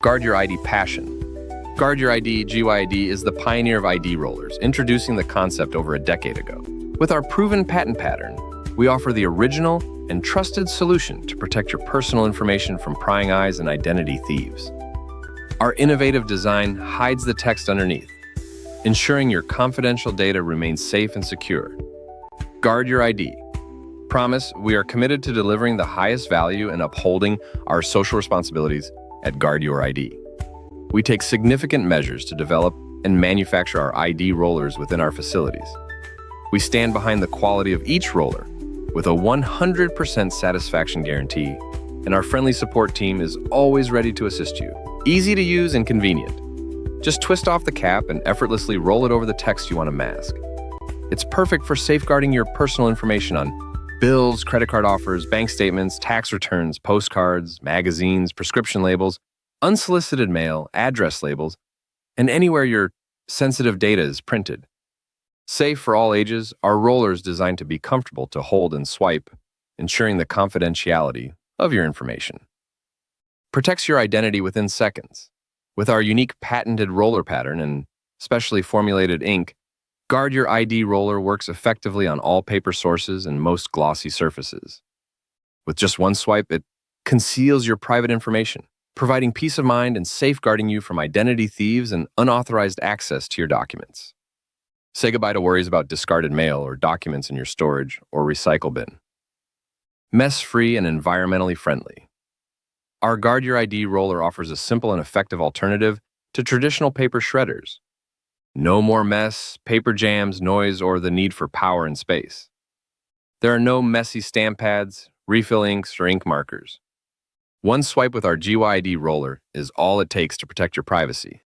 Guard Your ID Passion. Guard Your ID GYID is the pioneer of ID rollers, introducing the concept over a decade ago. With our proven patent pattern, we offer the original and trusted solution to protect your personal information from prying eyes and identity thieves. Our innovative design hides the text underneath, ensuring your confidential data remains safe and secure. Guard Your ID. Promise, we are committed to delivering the highest value and upholding our social responsibilities at Guard Your ID. We take significant measures to develop and manufacture our ID rollers within our facilities. We stand behind the quality of each roller with a 100% satisfaction guarantee, and our friendly support team is always ready to assist you. Easy to use and convenient. Just twist off the cap and effortlessly roll it over the text you want to mask. It's perfect for safeguarding your personal information on bills, credit card offers, bank statements, tax returns, postcards, magazines, prescription labels, unsolicited mail, address labels, and anywhere your sensitive data is printed. Safe for all ages, our roller is designed to be comfortable to hold and swipe, ensuring the confidentiality of your information. Protects your identity within seconds. With our unique patented roller pattern and specially formulated ink, Guard Your ID roller works effectively on all paper sources and most glossy surfaces. With just one swipe, it conceals your private information, providing peace of mind and safeguarding you from identity thieves and unauthorized access to your documents. Say goodbye to worries about discarded mail or documents in your storage or recycle bin. Mess-free and environmentally friendly. Our Guard Your ID roller offers a simple and effective alternative to traditional paper shredders. No more mess, paper jams, noise, or the need for power and space. There are no messy stamp pads, refill inks, or ink markers. One swipe with our GYID roller is all it takes to protect your privacy.